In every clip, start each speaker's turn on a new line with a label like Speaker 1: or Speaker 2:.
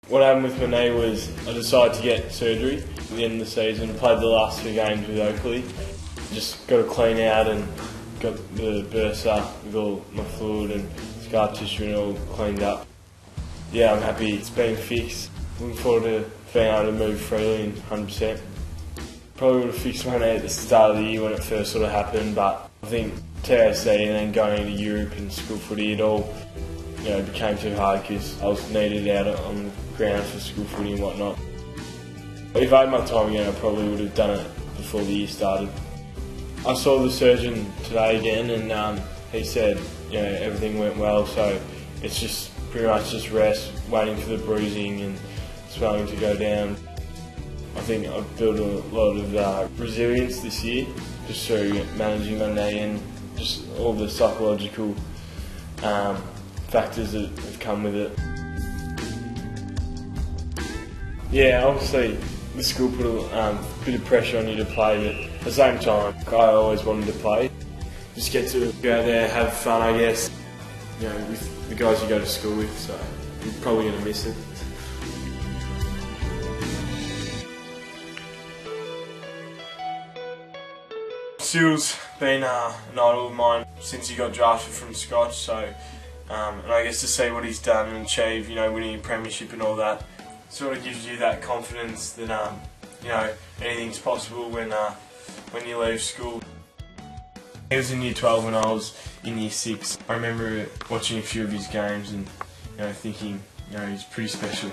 Speaker 1: What happened with my knee was I decided to get surgery at the end of the season. Played the last 2 games with Oakley. Just got to clean out and got the bursa with all my fluid and scar tissue and all cleaned up. Yeah, I'm happy it's been fixed. Looking forward to being able to move freely and 100%. Probably would have fixed my knee at the start of the year when it first sort of happened, but I think TAC and then going into Europe and school footy, it all became too hard because I was needed out on the ground for school footy and whatnot. If I had my time again, I probably would have done it before the year started. I saw the surgeon today again, and he said everything went well, so it's just pretty much just rest, waiting for the bruising and swelling to go down. I think I've built a lot of resilience this year, just through managing my knee and just all the psychological factors that have come with it. Yeah, obviously the school put a bit of pressure on you to play, but at the same time, I always wanted to play. Just get to go there, have fun, I guess, with the guys you go to school with, so you're probably going to miss it. Seal's been an idol of mine since he got drafted from Scotch, so and I guess to see what he's done and achieve, winning a premiership and all that, sort of gives you that confidence that anything's possible when you leave school. He was in Year 12 when I was in Year 6. I remember watching a few of his games and thinking he's pretty special.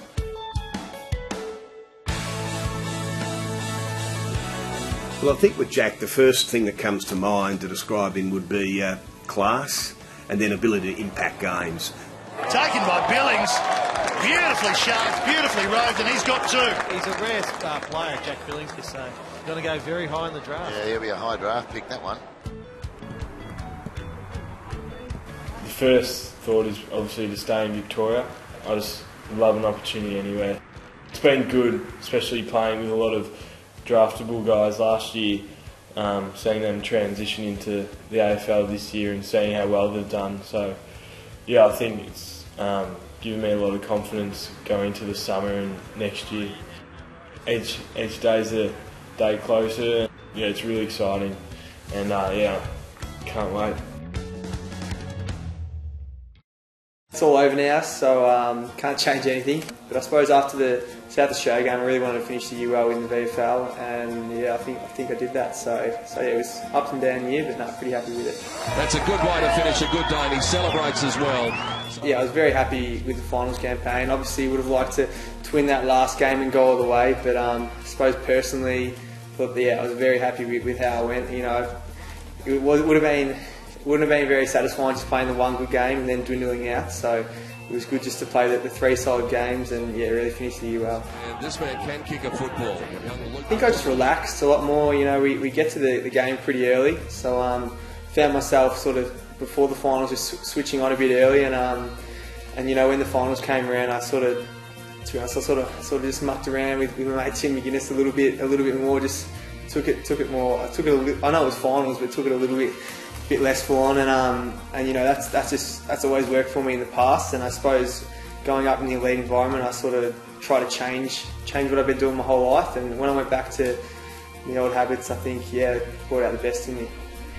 Speaker 2: Well, I think with Jack, the first thing that comes to mind to describe him would be class and then ability to impact games.
Speaker 3: Taken by Billings, beautifully sharp, beautifully roved, and he's got 2.
Speaker 4: He's a rare star player, Jack Billings, this he's going to go very high in the draft.
Speaker 5: Yeah, he'll be a high draft pick, that one.
Speaker 1: The first thought is obviously to stay in Victoria. I just love an opportunity anywhere. It's been good, especially playing with a lot of draftable guys last year, seeing them transition into the AFL this year and seeing how well they've done. So yeah, I think it's given me a lot of confidence going into the summer and next year. Each day's a day closer. Yeah, it's really exciting, and can't wait.
Speaker 6: It's all over now, so can't change anything. But I suppose after the South Australia game, I really wanted to finish the year well in the VFL, and yeah, I think I did that. So yeah, it was up and down year, but no, pretty happy with it.
Speaker 7: That's a good way to finish a good day, and he celebrates as well.
Speaker 6: Yeah, I was very happy with the finals campaign. Obviously, would have liked to win that last game and go all the way, but I suppose personally, I was very happy with how I went. It wouldn't have been very satisfying just playing the one good game and then dwindling out. So it was good just to play the 3 solid games and really finish the year well.
Speaker 7: And this man can kick a football.
Speaker 6: I think I just relaxed a lot more. We get to the game pretty early, so found myself sort of before the finals just switching on a bit early, and when the finals came around, I sort of just mucked around with my mate Tim McGuinness a little bit more. Just took it more. I know it was finals, but took it a little bit less full on, and that's always worked for me in the past. And I suppose going up in the elite environment, I sort of try to change what I've been doing my whole life. And when I went back to the old habits, I think it brought out the best in me.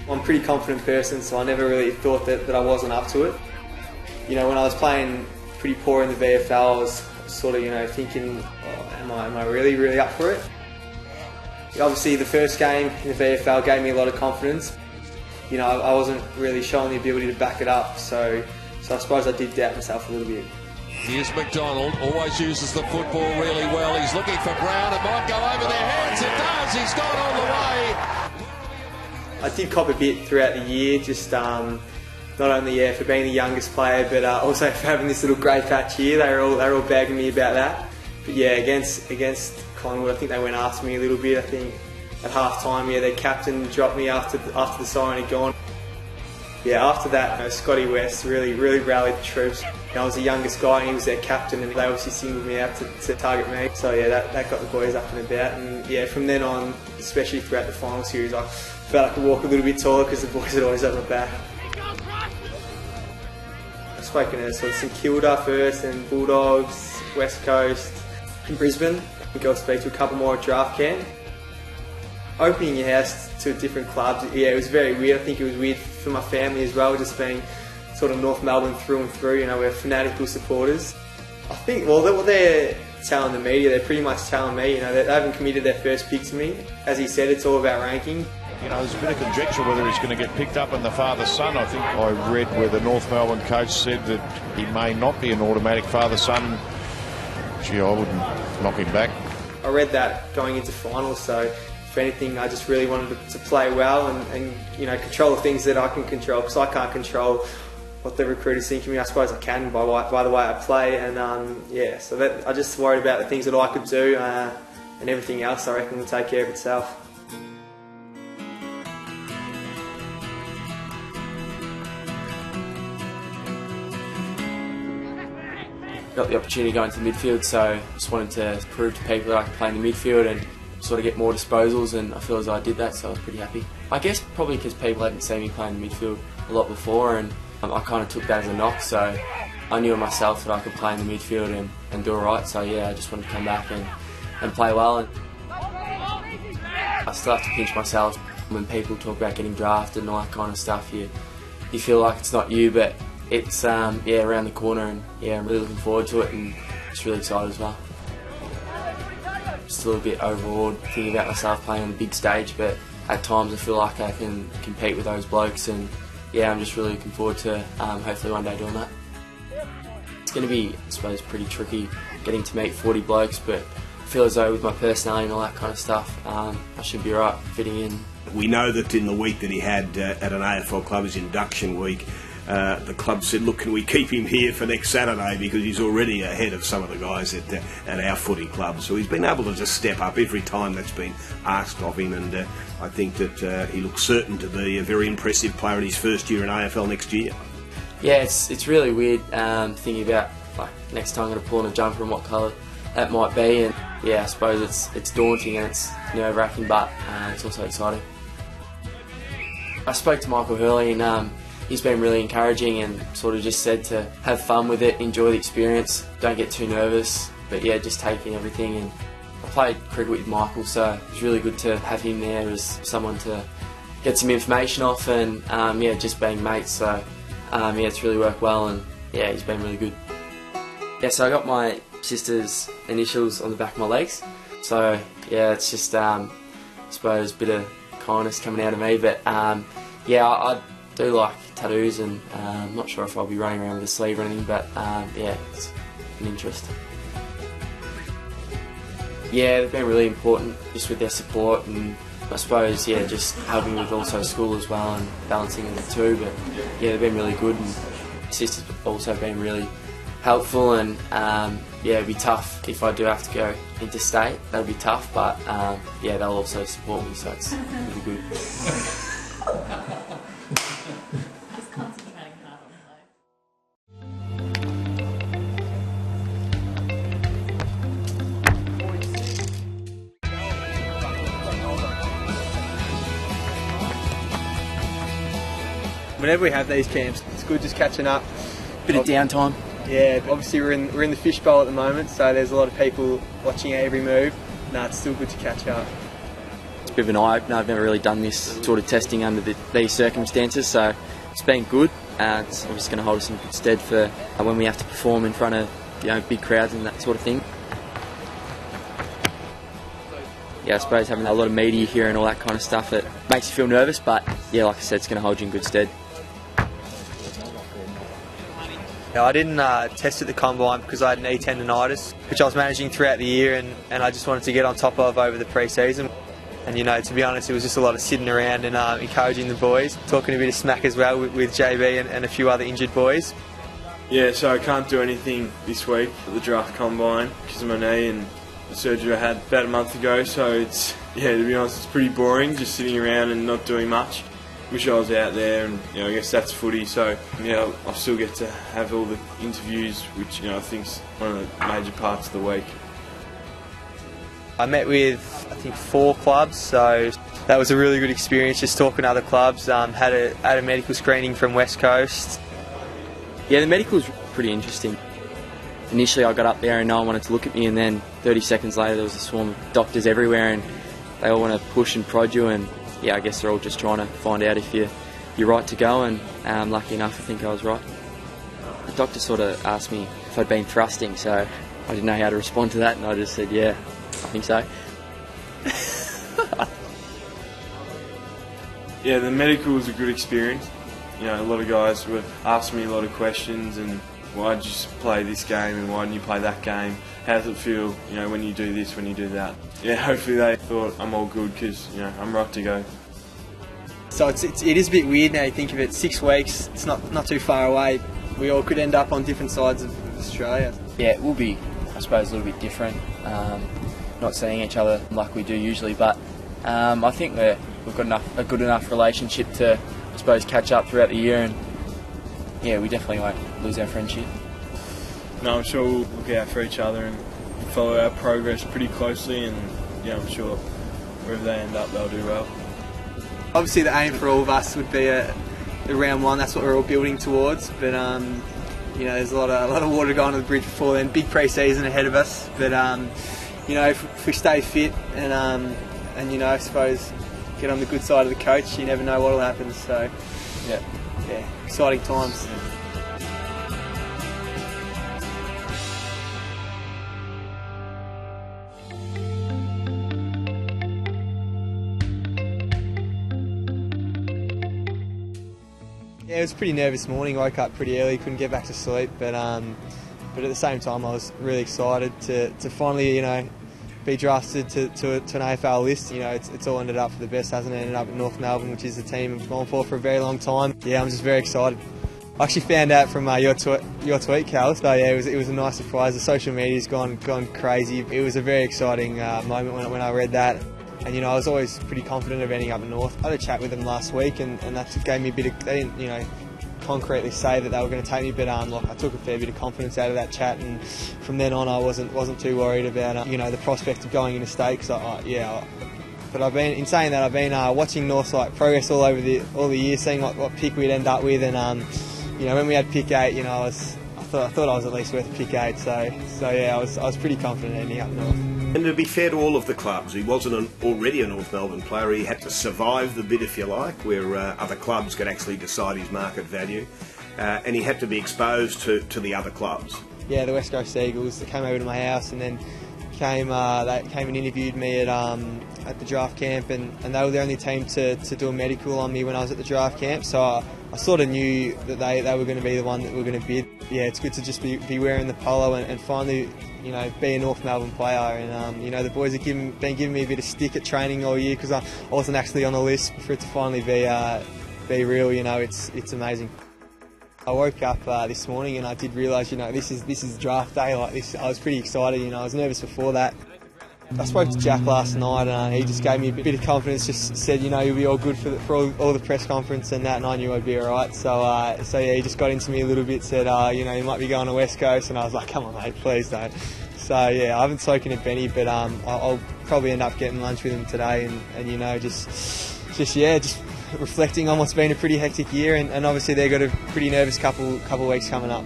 Speaker 6: I'm a pretty confident person, so I never really thought that I wasn't up to it. When I was playing pretty poor in the VFL, I was sort of thinking, am I really up for it? Obviously, the first game in the VFL gave me a lot of confidence. I wasn't really showing the ability to back it up, so I suppose I did doubt myself a little bit.
Speaker 7: Here's McDonald, always uses the football really well. He's looking for Brown, it might go over their heads, it does, he's gone all the way.
Speaker 6: I did cop a bit throughout the year, just not only for being the youngest player, but also for having this little grey patch here. They were all bagging me about that. But yeah, against Collingwood, I think they went after me a little bit. I think at half time, their captain dropped me after the siren had gone. Yeah, after that, Scotty West really rallied the troops. I was the youngest guy and he was their captain, and they obviously singled me out to target me. So yeah, that got the boys up and about. And yeah, from then on, especially throughout the final series, I felt I could walk a little bit taller because the boys had always had my back. I've spoken to St Kilda first and Bulldogs, West Coast, in Brisbane. I think I'll speak to a couple more at draft camp. Opening your house to different clubs, yeah, it was very weird. I think it was weird for my family as well, just being sort of North Melbourne through and through. You know, we're fanatical supporters. I think, well, what they're telling the media, they're pretty much telling me, you know, they haven't committed their first pick to me. As he said, it's all about ranking.
Speaker 8: You know, there's a bit of conjecture whether he's going to get picked up in the father-son. I think I read where the North Melbourne coach said that he may not be an automatic father-son. Gee, I wouldn't knock him back.
Speaker 6: I read that going into finals, so if anything, I just really wanted to play well and you know, control the things that I can control, because I can't control what the recruiters think of me. I suppose I can by the way I play, and yeah, so that I just worried about the things that I could do, and everything else I reckon will take care of itself. Got the opportunity to go into midfield, so just wanted to prove to people that I could play in the midfield and sort of get more disposals, and I feel as though I did that, so I was pretty happy. I guess probably because people hadn't seen me play in the midfield a lot before, and I kind of took that as a knock, so I knew of myself that I could play in the midfield and do alright, so yeah, I just wanted to come back and play well. And I still have to pinch myself when people talk about getting drafted and all that kind of stuff. You feel like it's not you, but it's yeah, around the corner, and yeah, I'm really looking forward to it and just really excited as well. Just a little bit overawed thinking about myself playing on the big stage, but at times I feel like I can compete with those blokes, and yeah, I'm just really looking forward to hopefully one day doing that. It's going to be, I suppose, pretty tricky getting to meet 40 blokes, but I feel as though with my personality and all that kind of stuff, I should be right fitting in.
Speaker 2: We know that in the week that he had at an AFL club, his induction week, the club said, look, can we keep him here for next Saturday, because he's already ahead of some of the guys at our footy club. So he's been able to just step up every time that's been asked of him, and I think that he looks certain to be a very impressive player in his first year in AFL next year.
Speaker 6: Yeah, it's really weird thinking about like next time I'm going to pull on a jumper and what colour that might be, and yeah, I suppose it's daunting and it's nerve-wracking, but it's also exciting. I spoke to Michael Hurley, and he's been really encouraging and sort of just said to have fun with it, enjoy the experience, don't get too nervous, but yeah, just take in everything. And I played cricket with Michael, so it was really good to have him there as someone to get some information off, and yeah, just being mates, so yeah, it's really worked well, and yeah, he's been really good. Yeah, so I got my sister's initials on the back of my legs, so yeah, it's just I suppose a bit of kindness coming out of me, but yeah, I do like tattoos, and I'm not sure if I'll be running around with a sleeve or anything, but yeah, it's an interest. Yeah, they've been really important just with their support, and I suppose, yeah, just helping with also school as well and balancing the two, but yeah, they've been really good, and my sister's also been really helpful, and yeah, it'd be tough if I do have to go interstate, that'll be tough, but yeah, they'll also support me, so it's really good.
Speaker 9: Just concentrating hard on play.
Speaker 6: Whenever we have these camps, it's good just catching up.
Speaker 10: Bit of downtime.
Speaker 6: Yeah, obviously we're in the fishbowl at the moment, so there's a lot of people watching every move. No, it's still good to catch up.
Speaker 10: It's a bit of an eye-opener. I've never really done this sort of testing under these circumstances, so it's been good. It's obviously going to hold us in good stead for when we have to perform in front of big crowds and that sort of thing. Yeah, I suppose having a lot of media here and all that kind of stuff, it makes you feel nervous, but yeah, like I said, it's going to hold you in good stead.
Speaker 6: I didn't test at the combine because I had an knee tendonitis, which I was managing throughout the year, and I just wanted to get on top of over the pre-season. And to be honest, it was just a lot of sitting around and encouraging the boys, talking a bit of smack as well with JB and a few other injured boys.
Speaker 1: Yeah, so I can't do anything this week at the draft combine because of my knee and the surgery I had about a month ago, so it's, yeah, to be honest, it's pretty boring just sitting around and not doing much. Wish I was out there, and I guess that's footy, so yeah, I'll still get to have all the interviews, which I think's one of the major parts of the week.
Speaker 6: I met with, I think, 4 clubs, so that was a really good experience just talking to other clubs. Had a medical screening from West Coast.
Speaker 10: Yeah, the medical's pretty interesting. initially I got up there and no one wanted to look at me, and then 30 seconds later there was a swarm of doctors everywhere and they all want to push and prod you, and yeah, I guess they're all just trying to find out if you're right to go, and lucky enough I think I was right. The doctor sort of asked me if I'd been thrusting, so I didn't know how to respond to that, and I just said, yeah, I think so.
Speaker 1: Yeah, the medical was a good experience. You know, a lot of guys were asking me a lot of questions, and why did you play this game and why didn't you play that game? How does it feel, you know, when you do this, when you do that? Yeah, hopefully they thought I'm all good because, you know, I'm right to go.
Speaker 6: So it is a bit weird now you think of it. 6 weeks, it's not too far away. We all could end up on different sides of Australia.
Speaker 10: Yeah, it will be, I suppose, a little bit different. Not seeing each other like we do usually, but I think we've got a good enough relationship to, I suppose, catch up throughout the year, and yeah, we definitely won't lose our friendship.
Speaker 1: No, I'm sure we'll look out for each other and follow our progress pretty closely, and yeah, I'm sure wherever they end up, they'll do well.
Speaker 6: Obviously, the aim for all of us would be the round 1. That's what we're all building towards. But you know, there's a lot of water going on the bridge before then. Big pre-season ahead of us. But you know, if we stay fit and you know, I suppose get on the good side of the coach, you never know what'll happen. So yeah, exciting times. Yeah, it was a pretty nervous morning. Woke up pretty early, couldn't get back to sleep, but at the same time, I was really excited to finally, you know, be drafted to an AFL list. You know, it's all ended up for the best, hasn't it? Ended up at North Melbourne, which is the team I've gone for a very long time. Yeah, I'm just very excited. I actually found out from your tweet, Cal. So yeah, it was a nice surprise. The social media's gone crazy. It was a very exciting moment when I read that. And you know, I was always pretty confident of ending up at North. I had a chat with them last week, and that gave me a bit of. They didn't, you know, concretely say that they were going to take me, but like I took a fair bit of confidence out of that chat, and from then on, I wasn't too worried about you know, the prospect of going interstate. Yeah. But I've been, in saying that, I've been watching North's like progress all the year, seeing what pick we'd end up with, and you know, when we had pick 8, you know, I thought I was at least worth pick 8. So yeah, I was pretty confident ending up North.
Speaker 2: And to be fair to all of the clubs, he wasn't already a North Melbourne player. He had to survive the bid, if you like, where other clubs could actually decide his market value, and he had to be exposed to the other clubs.
Speaker 6: Yeah, the West Coast Eagles, they came over to my house and then they came and interviewed me at the draft camp, and they were the only team to do a medical on me when I was at the draft camp. So I sort of knew that they were going to be the one that were going to bid. Yeah, it's good to just be wearing the polo and finally, you know, be a North Melbourne player. And you know, the boys have been giving me a bit of stick at training all year because I wasn't actually on the list. For it to finally be real, you know, it's amazing. I woke up this morning and I did realise, you know, this is draft day. Like this, I was pretty excited. You know, I was nervous before that. I spoke to Jack last night and he just gave me a bit of confidence, just said, you know, you'll be all good for all the press conference and that, and I knew I'd be alright. So yeah, he just got into me a little bit, said, you know, you might be going to West Coast, and I was like, come on mate, please don't. So yeah, I haven't spoken to Benny, but I'll probably end up getting lunch with him today, and you know, just reflecting on what's been a pretty hectic year, and obviously they've got a pretty nervous couple of weeks coming up.